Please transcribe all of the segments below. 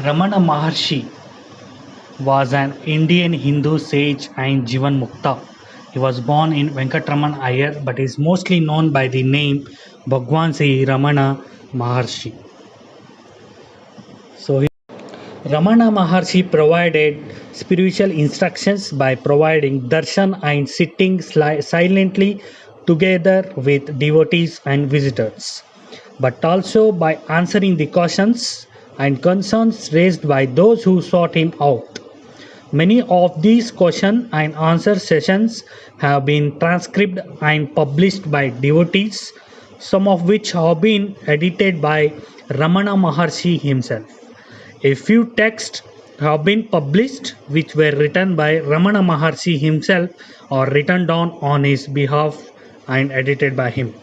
Ramana Maharshi was an Indian Hindu sage and Jivan Mukta. He was born in Venkatraman Iyer but is mostly known by the name Bhagwan Sri Ramana Maharshi. Ramana Maharshi provided spiritual instructions by providing darshan and sitting silently together with devotees and visitors, but also by answering the questions and concerns raised by those who sought him out. Many of these question and answer sessions have been transcribed and published by devotees, some of which have been edited by Ramana Maharshi himself. A few texts have been published which were written by Ramana Maharshi himself or written down on his behalf and edited by him.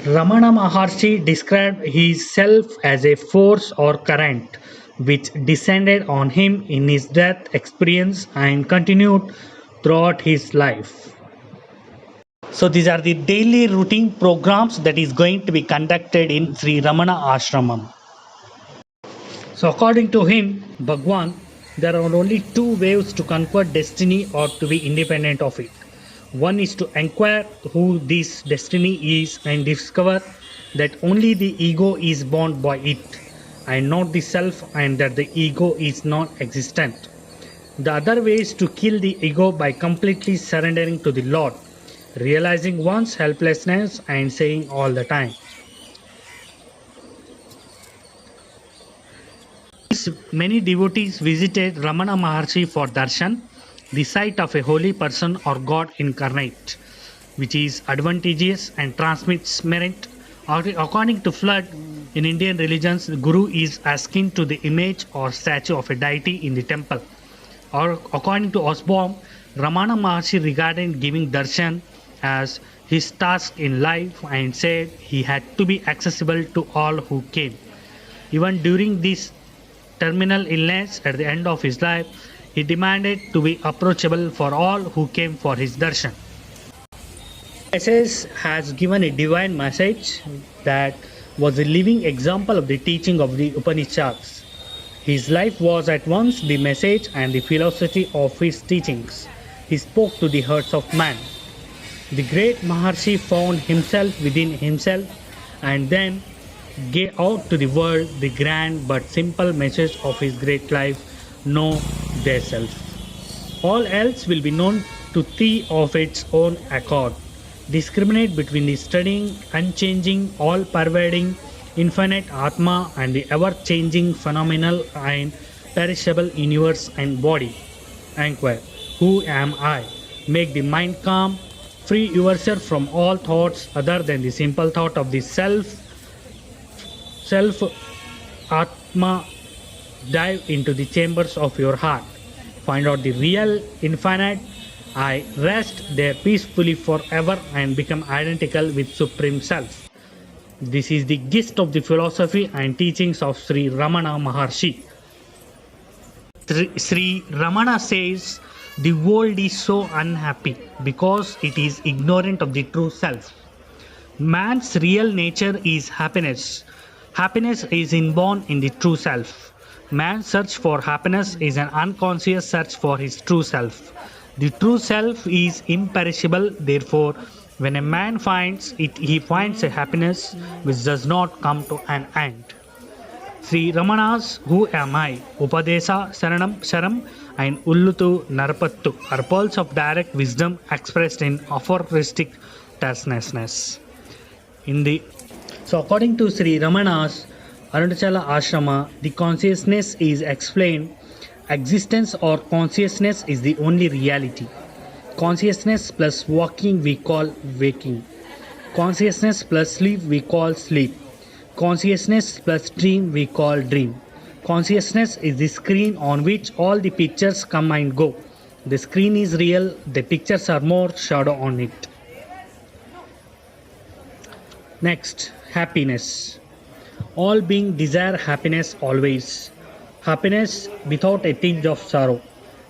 Ramana Maharshi described himself as a force or current which descended on him in his death experience and continued throughout his life. So these are the daily routine programs that is going to be conducted in Sri Ramana Ashramam. So according to him, Bhagwan, there are only two ways to conquer destiny or to be independent of it. One is to inquire who this destiny is and discover that only the ego is bound by it and not the self, and that the ego is not existent. The other way is to kill the ego by completely surrendering to the Lord, realizing one's helplessness and saying all the time, many devotees visited Ramana Maharshi for darshan, the sight of a holy person or God incarnate, which is advantageous and transmits merit. According to Flood, in Indian religions, the Guru is akin to the image or statue of a deity in the temple. Or according to Osborne, Ramana Maharshi regarded giving darshan as his task in life and said he had to be accessible to all who came. Even during this terminal illness at the end of his life, he demanded to be approachable for all who came for his darshan. SS has given a divine message that was a living example of the teaching of the Upanishads. His life was at once the message and the philosophy of his teachings. He spoke to the hearts of man. The great Maharshi found himself within himself and then gave out to the world the grand but simple message of his great life: know thyself. All else will be known to thee of its own accord. Discriminate between the studying, unchanging, all-pervading, infinite Atma and the ever-changing, phenomenal and perishable universe and body. Inquire, who am I? Make the mind calm. Free yourself from all thoughts other than the simple thought of the self Atma. Dive into the chambers of your heart. Find out the real infinite I. Rest there peacefully forever and become identical with Supreme Self. This is the gist of the philosophy and teachings of Sri Ramana Maharshi. Sri Ramana says the world is so unhappy because it is ignorant of the true self. Man's real nature is happiness. Happiness is inborn in the true self. Man's search for happiness is an unconscious search for his true self. The true self is imperishable, therefore, when a man finds it, he finds a happiness which does not come to an end. Sri Ramana's Who Am I? Upadesa, Saranam, Sharam and Ullutu Narapattu are pearls of direct wisdom expressed in aphoristic terseness. So according to Sri Ramana's Arunachala Ashrama, the consciousness is explained. Existence or consciousness is the only reality. Consciousness plus walking we call waking. Consciousness plus sleep we call sleep. Consciousness plus dream we call dream. Consciousness is the screen on which all the pictures come and go. The screen is real, the pictures are more shadow on it. Next, happiness. All beings desire happiness always. Happiness without a tinge of sorrow.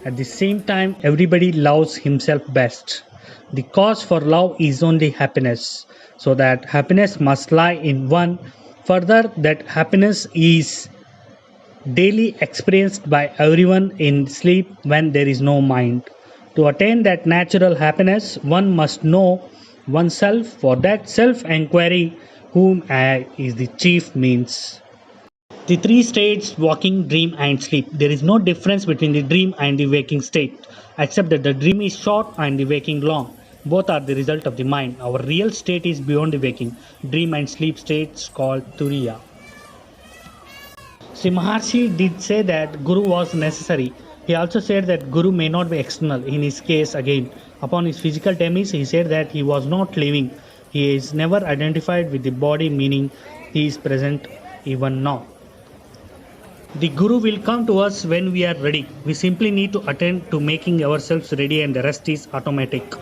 At the same time, everybody loves himself best. The cause for love is only happiness, so that happiness must lie in one. Further, that happiness is daily experienced by everyone in sleep when there is no mind. To attain that natural happiness, one must know oneself. For that self enquiry, whom I is the chief means. The three states waking, dream, and sleep. There is no difference between the dream and the waking state, except that the dream is short and the waking long. Both are the result of the mind. Our real state is beyond the waking. Dream and sleep states called Turiya. Sri Maharshi did say that Guru was necessary. He also said that Guru may not be external. In his case, again, upon his physical demise, he said that he was not living. He is never identified with the body, meaning he is present even now. The Guru will come to us when we are ready. We simply need to attend to making ourselves ready, and the rest is automatic.